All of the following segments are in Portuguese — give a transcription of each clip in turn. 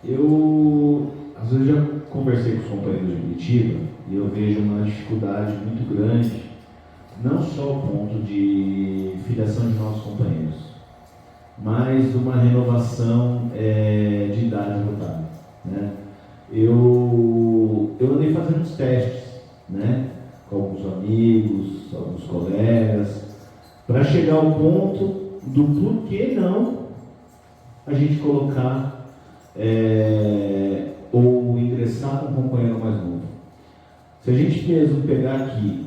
Eu, às vezes, já conversei com os companheiros de Curitiba e eu vejo uma dificuldade muito grande, não só o ponto de filiação de novos companheiros, mas uma renovação de idade votável, né? Eu andei fazendo uns testes, né, com alguns amigos, alguns colegas, para chegar ao ponto do porquê não a gente colocar ou ingressar com um companheiro mais novo. Se a gente mesmo pegar aqui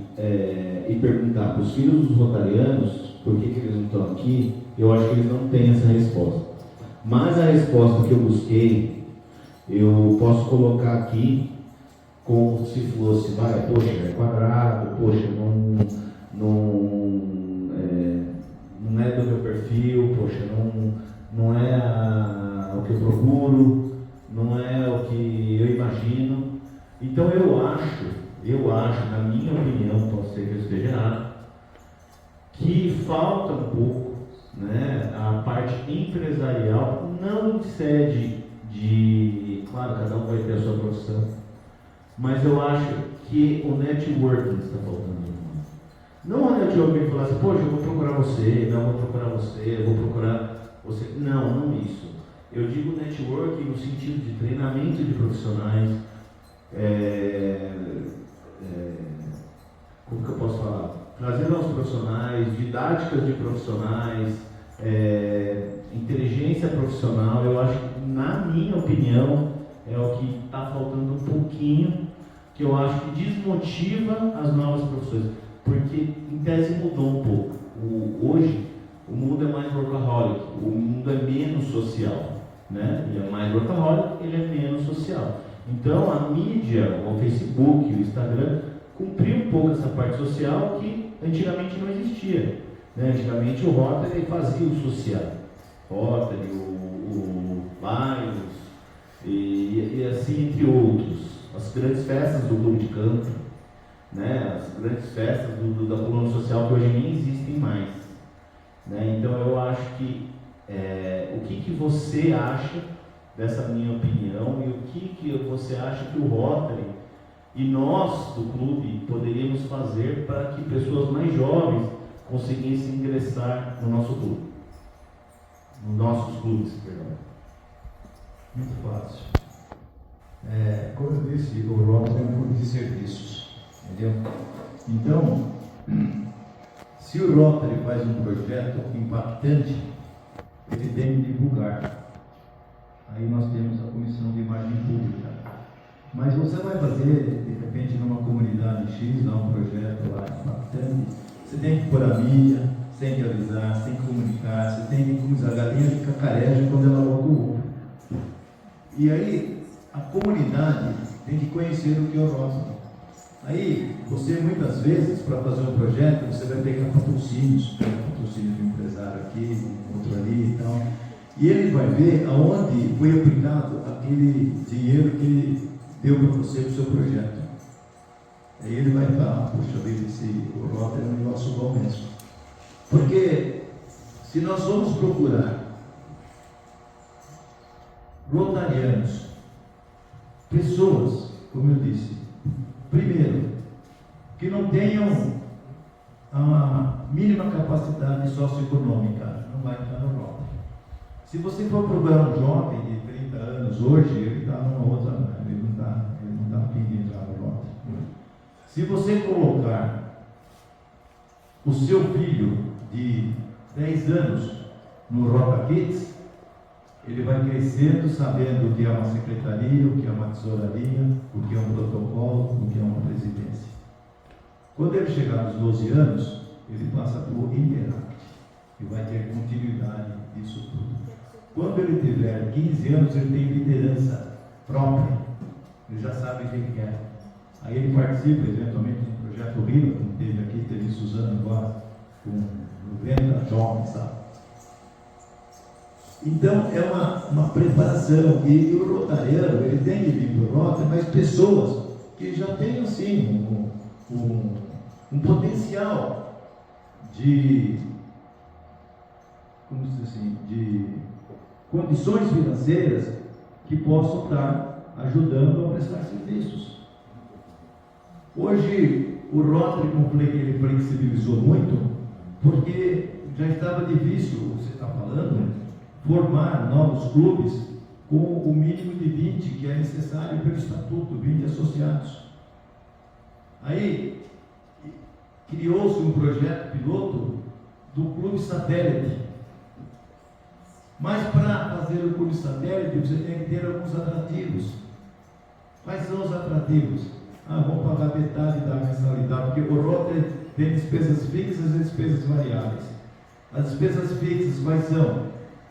e perguntar para os filhos dos rotarianos por que eles não estão aqui, eu acho que eles não têm essa resposta. Mas a resposta que eu busquei, eu posso colocar aqui como se fosse, poxa, é quadrado, poxa, não é do meu perfil, poxa, não é o que eu procuro, não é o que eu imagino. Então eu acho, na minha opinião, pode ser que eu esteja errado, que falta um pouco, né, a parte empresarial, não excede claro, cada um vai ter a sua profissão, mas eu acho que o networking está faltando. Não o networking que falar assim, poxa, eu vou procurar você, não, eu vou procurar você, eu vou procurar você. Não isso. Eu digo networking no sentido de treinamento de profissionais, como que eu posso falar? Trazendo aos profissionais, didáticas de profissionais, inteligência profissional. Eu acho que, na minha opinião, é o que está faltando um pouquinho, que eu acho que desmotiva as novas profissões, porque em tese mudou um pouco. Hoje o mundo é mais workaholic, o mundo é menos social, né? Ele é mais workaholic, ele é menos social. Então a mídia, o Facebook, o Instagram, cumpriu um pouco essa parte social que antigamente não existia, né? Antigamente o Rotary fazia o social, Rotary, o Lions e assim entre outros, as grandes festas do clube de campo, né? As grandes festas da coluna social que hoje nem existem mais, né? Então eu acho que o que você acha dessa minha opinião e o que você acha que o Rotary e nós do clube poderíamos fazer para que pessoas mais jovens conseguissem ingressar no nosso clube, nos nossos clubes, perdão. Muito fácil. Como eu disse, o Rotary é um clube de serviços, entendeu? Então, se o Rotary faz um projeto impactante, ele tem que divulgar. Aí nós temos a Comissão de Imagem Pública. Mas você vai fazer, de repente, numa comunidade X, lá um projeto lá impactante, você tem que pôr a mídia, você tem que avisar, você tem que comunicar, você tem que, como diz, a galinha fica careja quando ela bota o ovo. E aí, a comunidade tem que conhecer o que é o Rotary. Aí, você muitas vezes, para fazer um projeto, você vai pegar patrocínios, patrocínio de um empresário aqui, outro ali e tal, e ele vai ver aonde foi aplicado aquele dinheiro que ele deu para você para o seu projeto. Aí ele vai falar, puxa vida, o Rotary é um negócio bom mesmo. Porque se nós vamos procurar rotarianos, pessoas, como eu disse, primeiro, que não tenham a mínima capacidade socioeconômica, não vai estar no Rotary. Se você for procurar um jovem de 30 anos hoje, ele está numa outra, ele não está a fim de entrar no Rotary. Se você colocar o seu filho de 10 anos no Rota Kids, ele vai crescendo sabendo o que é uma secretaria, o que é uma tesouraria, o que é um protocolo, o que é uma presidência. Quando ele chegar aos 12 anos, ele passa por Interact e vai ter continuidade disso tudo. Quando ele tiver 15 anos, ele tem liderança própria, ele já sabe o que ele quer. Aí ele participa eventualmente de um projeto RIMA, como teve aqui, teve Suzano agora, com 90 jovens, sabe? Então é uma preparação, e o rotariano, ele tem que vir para o Rotary, mas pessoas que já têm assim um potencial de, como se diz assim, de condições financeiras que possam estar ajudando a prestar serviços. Hoje, o Rotary, como ele flexibilizou muito, porque já estava difícil, você está falando, formar novos clubes com o mínimo de 20 que é necessário pelo estatuto, 20 associados. Aí, criou-se um projeto piloto do clube satélite. Mas para fazer o clube satélite, você tem que ter alguns atrativos. Quais são os atrativos? Vamos pagar metade da mensalidade, porque o Rotary tem despesas fixas e despesas variáveis. As despesas fixas quais são?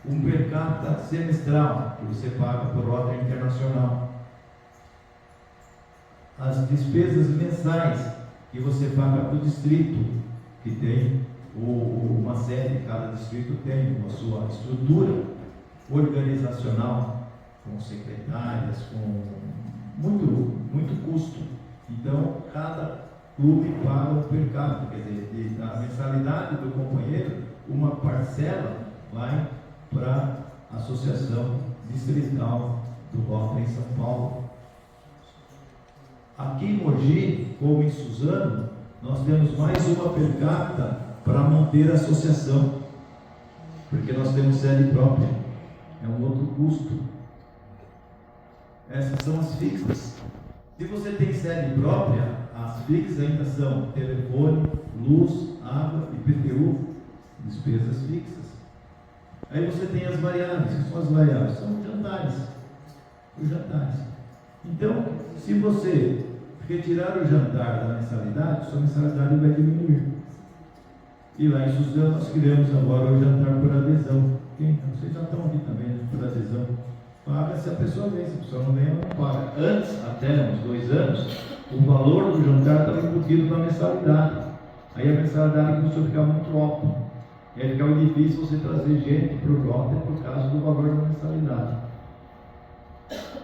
Um per capita semestral, que você paga por Rotary Internacional. As despesas mensais, que você paga para o distrito, que tem uma sede, cada distrito tem a sua estrutura organizacional, com secretárias, com muito custo. Então, cada clube paga um per capita, quer dizer, da mensalidade do companheiro, uma parcela vai para a Associação Distrital do Rotary em São Paulo. Aqui em Mogi, como em Suzano, nós temos mais uma per capita para manter a associação, porque nós temos sede própria, é um outro custo. Essas são as fixas. Se você tem sede própria, as fixas ainda são telefone, luz, água, IPTU, despesas fixas. Aí você tem as variáveis. O que são as variáveis? São os jantares. Então, se você retirar o jantar da mensalidade, sua mensalidade vai diminuir. E lá em Suzano nós criamos agora o jantar por adesão. Vocês já estão aqui também, né? Por adesão. Paga se a pessoa vem, se a pessoa não vem, ela não paga. Antes, até uns 2 anos, o valor do jantar estava embutido na mensalidade. Aí a mensalidade começou a ficar muito alta. E aí ficava difícil você trazer gente para o Rotary por causa do valor da mensalidade.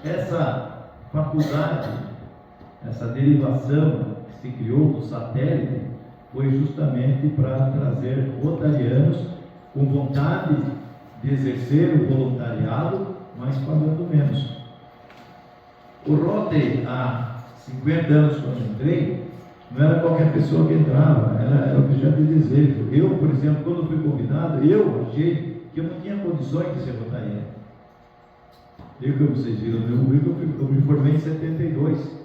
Essa faculdade, essa derivação que se criou do satélite, foi justamente para trazer rotarianos com vontade de exercer o voluntariado, mas pagando menos. O Rotary, há 50 anos, quando entrei, não era qualquer pessoa que entrava, era objeto de desejo. Eu, por exemplo, quando fui convidado, eu achei que eu não tinha condições de ser rotariano. Como vocês viram no meu currículo, eu me formei em 72.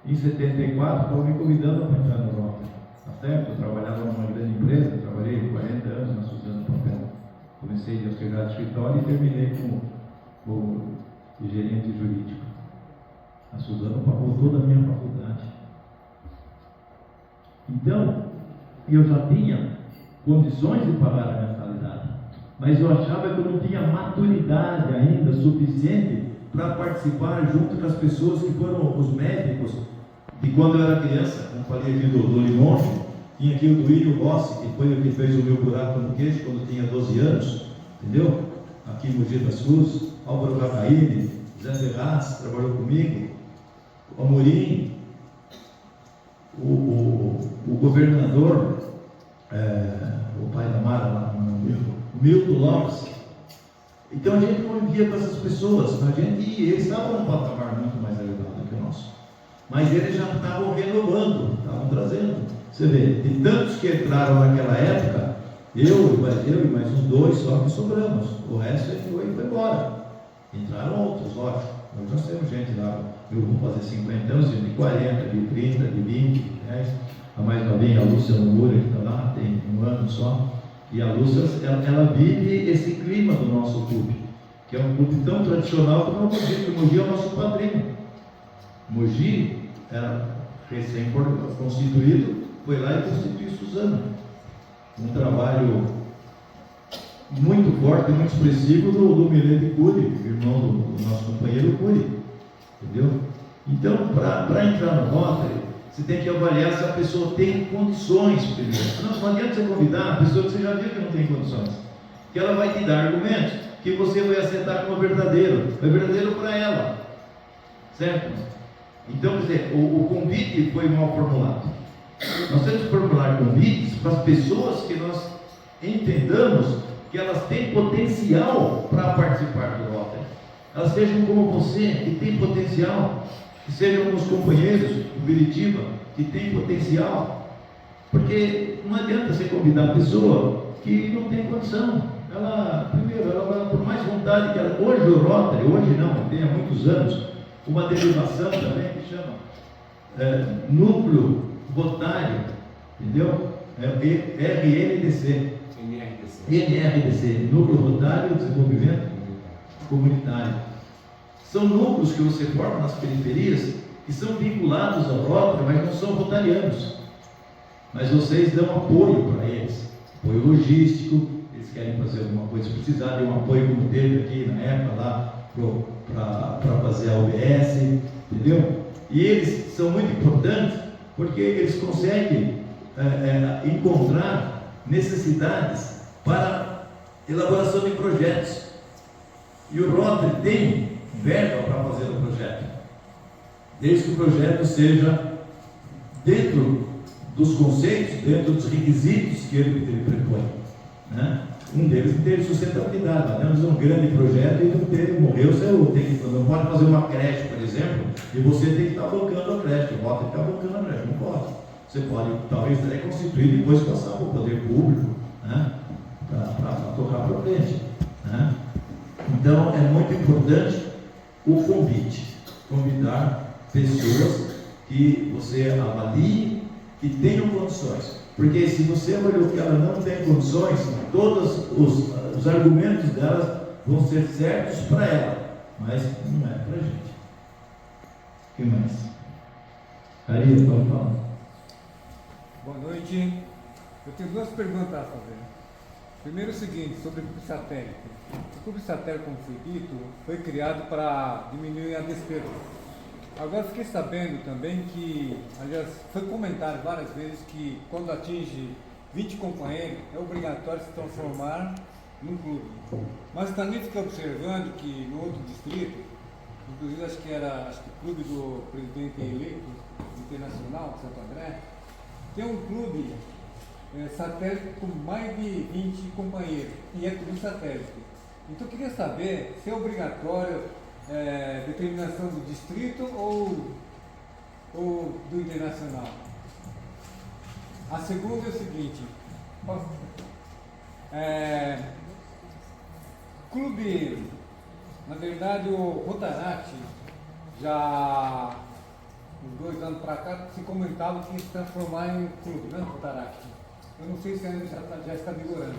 Em 74, estavam me convidando para entrar no Rotary. Tá certo? Eu trabalhava numa grande empresa, trabalhei 40 anos na Suzano Papel. Comecei de auxiliar de escritório e terminei como gerente jurídico. A Suzano pagou toda a minha faculdade. Então, eu já tinha condições de pagar a mensalidade, mas eu achava que eu não tinha maturidade ainda suficiente para participar junto com as pessoas que foram os médicos. E quando eu era criança, como falei aqui do Limonge, tinha aqui o Duílio Rossi, que foi o que fez o meu buraco no queixo quando eu tinha 12 anos, entendeu? Aqui em Mogi das Cruzes, Álvaro Gacaíne, Zé Ferraz, trabalhou comigo, o Amorim, o governador, o pai da Mara lá, o Milton Lopes. Então a gente convivia com essas pessoas, e eles estavam num patamar muito mais elevado que o nosso, mas eles já estavam renovando, estavam trazendo. Você vê, de tantos que entraram naquela época, eu e mais uns 2 só que sobramos, o resto foi embora. Entraram outros, lógico. Nós temos gente lá, eu vou fazer 50 anos, de 40, de 30, de 20, de 10. A mais novinha, a Lúcia Nomura, que está lá, tem 1 ano só. E a Lúcia, ela vive esse clima do nosso clube, que é um clube tão tradicional como o Mogi, porque o Mogi é o nosso padrinho. Mogi era recém-constituído, foi lá e constituiu Suzano. Um trabalho muito forte, muito expressivo do Milene Cury, irmão do nosso companheiro Cury, entendeu? Então, para entrar no Rotary, você tem que avaliar se a pessoa tem condições primeiro. Não adianta você convidar a pessoa que você já viu que não tem condições, que ela vai te dar argumentos que você vai aceitar como verdadeiro, é verdadeiro para ela, certo? Então, quer dizer, o convite foi mal formulado. Nós temos que formular convites para as pessoas que nós entendamos que elas têm potencial para participar do Rotary. elas sejam como você, que tem potencial, que sejam os companheiros do Biritiba, que tem potencial, porque não adianta você convidar a pessoa que não tem condição. Primeiro, por mais vontade que ela, hoje o Rotary, hoje não, tem há muitos anos, uma derivação também que chama Núcleo Rotário, entendeu? NRDC, Núcleo Rotário de Desenvolvimento Comunitário. São núcleos que você forma nas periferias, que são vinculados ao Rotary, mas não são rotarianos. Mas vocês dão apoio para eles, apoio logístico, eles querem fazer alguma coisa, se precisar de um apoio como teve aqui na época lá, para fazer a OBS, entendeu? E eles são muito importantes, porque eles conseguem encontrar necessidades para elaboração de projetos. E o Rotary tem verba para fazer o projeto, desde que o projeto seja dentro dos conceitos, dentro dos requisitos que ele propõe, né? Um deles tem sustentabilidade. Nós temos um grande projeto e morreu, você não pode fazer uma creche, por exemplo, e você tem que estar bancando a creche, o Rotary ficar bancando a creche, não pode. Você pode, talvez, até constituir e depois passar para o poder público, né? Para tocar para frente, né? Então, é muito importante o convite, convidar pessoas que você avalie que tenham condições, porque se você olhou que ela não tem condições, todos os argumentos delas vão ser certos para ela, mas não é para a gente. O que mais? Carinha, pode falar. Boa noite. Eu tenho duas perguntas a fazer. Primeiro, o seguinte, sobre o clube satélite. O clube satélite, como foi dito, foi criado para diminuir a despesa. Agora, fiquei sabendo também que, aliás, foi comentado várias vezes que quando atinge 20 companheiros, é obrigatório se transformar num clube. Mas também fiquei observando que no outro distrito, inclusive acho que o clube do presidente eleito internacional, Santo André, tem um clube satélite com mais de 20 companheiros, e é clube satélite. Então eu queria saber se é obrigatório determinação do distrito ou do internacional. A segunda é o seguinte, clube, na verdade o Rotaract, já uns 2 anos para cá, se comentava que ia se transformar em clube, né, Rotaract. Eu não sei se ainda já está vigorando.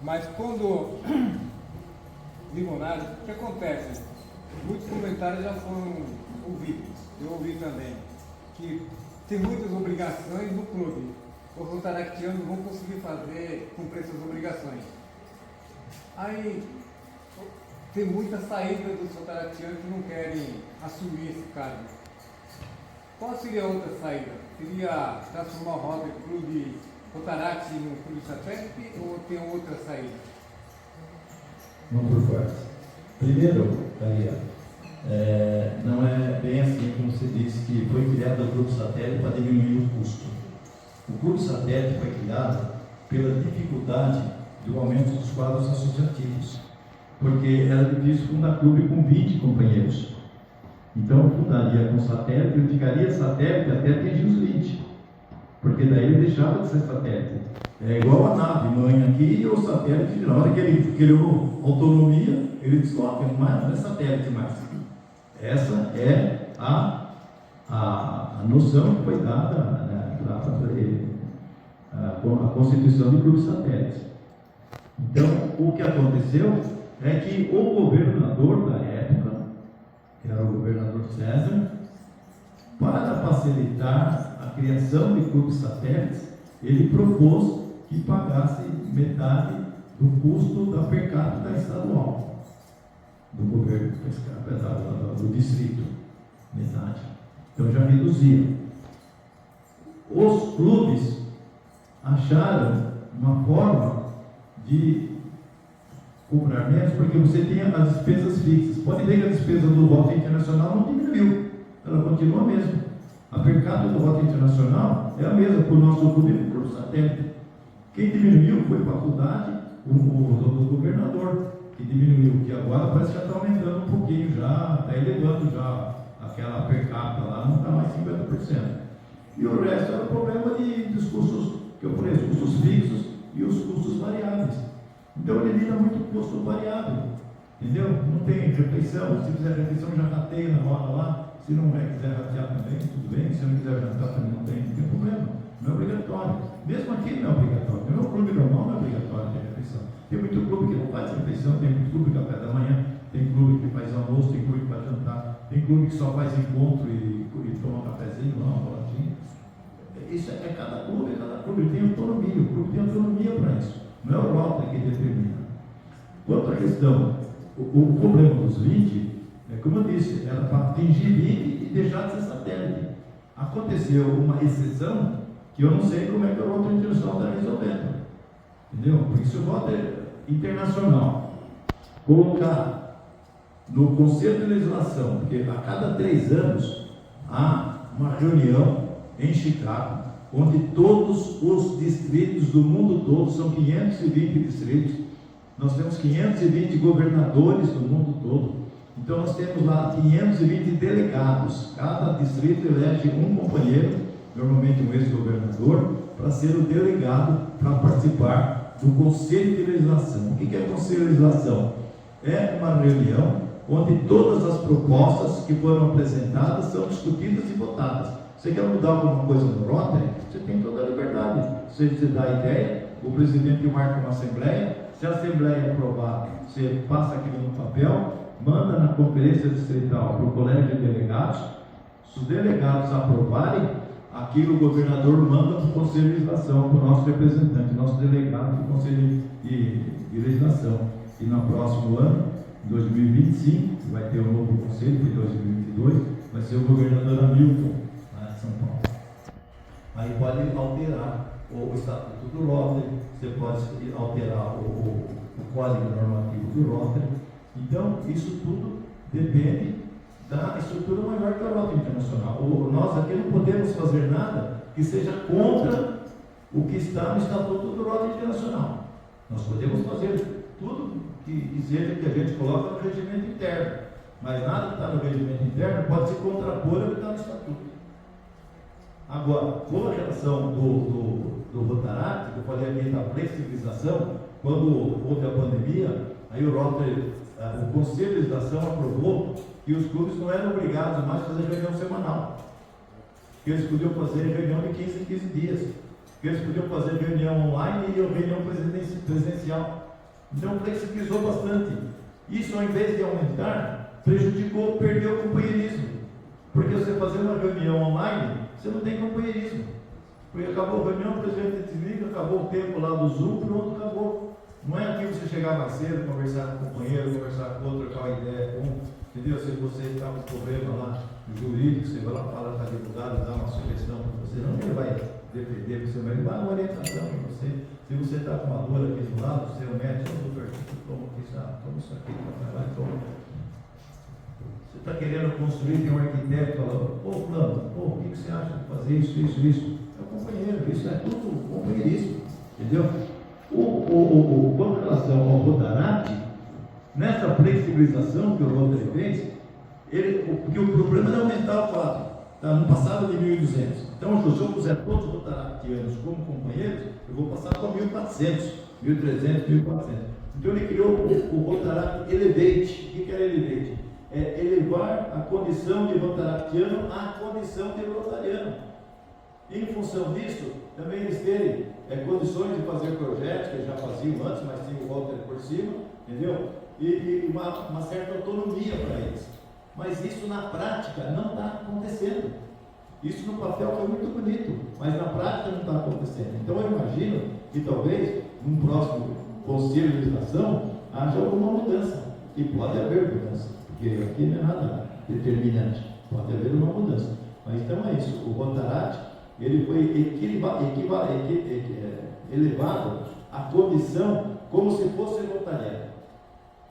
Mas quando limonada, o que acontece? Muitos comentários já foram ouvidos, eu ouvi também, que tem muitas obrigações no clube. Os rotaractianos não vão conseguir cumprir essas obrigações. Aí tem muita saída dos rotaractianos que não querem assumir esse cargo. Qual seria a outra saída? Seria transformar o Rotary Clube Rotaract no clube satélite ou tem outra saída? Vamos por partes. Primeiro, Maria, não é bem assim como você disse, que foi criado o clube satélite para diminuir o custo. O clube satélite foi criado pela dificuldade do aumento dos quadros associativos, porque era difícil fundar clube com 20 companheiros. Então eu fundaria com satélite, eu ficaria satélite até atingir os 20, porque daí ele deixava de ser satélite. É igual a nave, mãe aqui, e o satélite, na hora que ele criou autonomia, ele disse, ó, não é satélite mais. Essa é a noção que foi dada, né, para fazer a constituição de clube satélite. Então, o que aconteceu é que o governador da época, que era o governador César, para facilitar a criação de clubes satélites, ele propôs que pagasse metade do custo da per capita estadual, do governo do distrito, metade. Então já reduzia. Os clubes acharam uma forma de cobrar menos, porque você tinha as despesas fixas. Pode ver que a despesa do voto internacional não diminuiu, ela continua a mesma. A per capita do voto internacional é a mesma para o nosso clube e para o satélite. Quem diminuiu foi a faculdade, o governador, que diminuiu, que agora parece que já está aumentando um pouquinho, já está elevando já aquela per capita lá, não está mais 50%. E o resto era o problema dos custos, que eu falei, os custos fixos e os custos variáveis. Então ele lida muito com custo variável, entendeu? Não tem refeição, se fizer refeição já rateia na hora lá, se não quiser ratear também, tudo bem, se não quiser jantar também não tem problema, não é obrigatório. Mesmo aqui não é obrigatório, no meu clube normal não é obrigatório ter refeição. Tem muito clube que não faz refeição, tem muito clube que café da manhã, tem clube que faz almoço, tem clube que faz jantar, tem clube que só faz encontro e toma um cafezinho, não, uma bolachinha. Isso é cada clube, ele tem autonomia, o clube tem autonomia para isso, não é o Rotary que determina. Quanto à questão, o problema dos 20, como eu disse, era para atingir 20 e deixar de ser satélite. Aconteceu uma exceção que eu não sei como é que o Rotary Internacional está resolvendo, entendeu? Por isso o Rotary Internacional colocar no Conselho de Legislação, porque a cada 3 anos há uma reunião em Chicago, onde todos os distritos do mundo todo, são 520 distritos, nós temos 520 governadores do mundo todo, então nós temos lá 520 delegados, cada distrito elege um companheiro, normalmente um ex-governador, para ser o delegado para participar do Conselho de Legislação. O que é o Conselho de Legislação? É uma reunião onde todas as propostas que foram apresentadas são discutidas e votadas. Você quer mudar alguma coisa no Rotary? Você tem toda a liberdade. Você dá a ideia, o presidente marca uma assembleia, se a assembleia aprovar, você passa aquilo no papel, manda na conferência distrital para o colégio de delegados, se os delegados aprovarem, aquilo o governador manda para o Conselho de Legislação, para o nosso representante, nosso delegado do Conselho de Legislação. E no próximo ano, em 2025, vai ter um novo conselho, em 2022, vai ser o governador Hamilton, lá de São Paulo. Aí pode alterar o estatuto do Rotary, você pode alterar o código normativo do Rotary. Então, isso tudo depende da estrutura maior que o Rotary Internacional. Nós aqui não podemos fazer nada que seja contra o que está no estatuto do Rotary Internacional. Nós podemos fazer tudo que seja que a gente coloca no regimento interno, mas nada que está no regimento interno pode se contrapor ao que está no estatuto. Agora, com a relação do Rotaract, que eu falei aqui da flexibilização, quando houve a pandemia, aí o Rotary, o Conselho de Legislação aprovou que os clubes não eram obrigados mais a fazer reunião semanal, que eles podiam fazer reunião de 15 em 15 dias, que eles podiam fazer reunião online e reunião presencial. Então flexibilizou bastante. Isso, ao invés de aumentar, prejudicou, perdeu o companheirismo. Porque você fazer uma reunião online, você não tem companheirismo. Porque acabou a reunião, o presidente desliga, acabou o tempo lá do Zoom, pronto, acabou. Não é aqui você chegar mais cedo, conversar com o companheiro, conversar com outro, trocar uma ideia com um, entendeu? Se você está com problema lá jurídico, você vai lá falar com a advogada, dá uma sugestão para você, não ele vai defender você, mas ele vai dar uma orientação para você. Se você está com uma dor aqui do lado, você é um médico, doutor, toma isso aqui, vai lá e toma. Você está querendo construir, tem um arquiteto falando, fulano, o que você acha de fazer isso? É o companheiro, isso é tudo companheirismo, entendeu? Com relação ao Rotaract, nessa flexibilização que o Rotary fez, porque o problema era aumentar o quadro, tá? Não passava de 1.200. Então, se eu puser todos os rotaractianos como companheiros, eu vou passar para 1.400, 1.300, 1.400. Então, ele criou o Rotaract Elevate. O que era Elevate? É elevar a condição de rotaractiano à condição de rotariano. Em função disso, também eles terem condições de fazer projetos, que eles já faziam antes, mas tinha o Rotary por cima, entendeu? E uma certa autonomia para eles. Mas isso na prática não está acontecendo. Isso no papel foi muito bonito, mas na prática não está acontecendo. Então eu imagino que talvez num próximo Conselho de Legislação haja alguma mudança. E pode haver mudança, porque aqui não é nada determinante. Pode haver uma mudança. Mas então é isso. O Rotaract, ele foi elevado à condição como se fosse rotariano.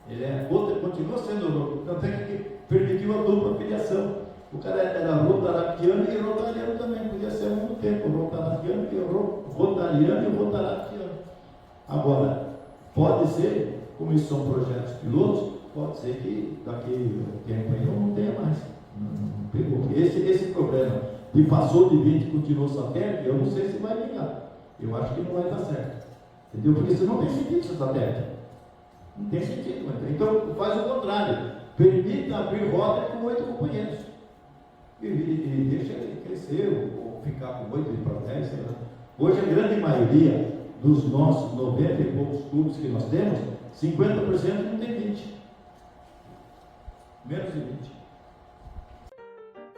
Ele continua sendo, tanto é que permitiu a dupla filiação. O cara era rotaractiano e rotariano também, podia ser ao mesmo tempo, rotariano e rotaractiano. Agora, pode ser como isso são projetos pilotos, pode ser que daqui a tempo aí não tenha mais. Não pegou. Esse problema de passou de 20 e continuou satélite, eu não sei se vai ligar. Eu acho que não vai dar certo. Entendeu? Porque isso não tem sentido esse satélite. Não tem sentido. Então faz o contrário. Permita abrir rota com 8 companheiros. E deixa ele crescer ou ficar com 8 para 10, sei lá. Hoje a grande maioria dos nossos 90 e poucos clubes que nós temos, 50% não tem 20. Menos de 20.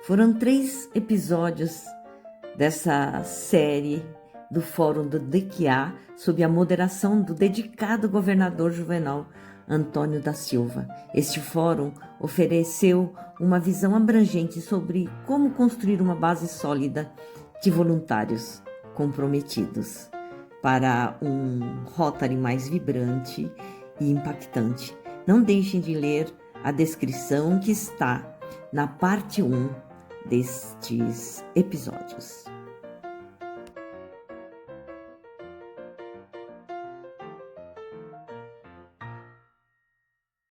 Foram 3 episódios dessa série do Fórum do DQA, sob a moderação do dedicado governador Juvenal Antônio da Silva. Este fórum ofereceu uma visão abrangente sobre como construir uma base sólida de voluntários comprometidos para um Rotary mais vibrante e impactante. Não deixem de ler a descrição que está na parte 1 destes episódios.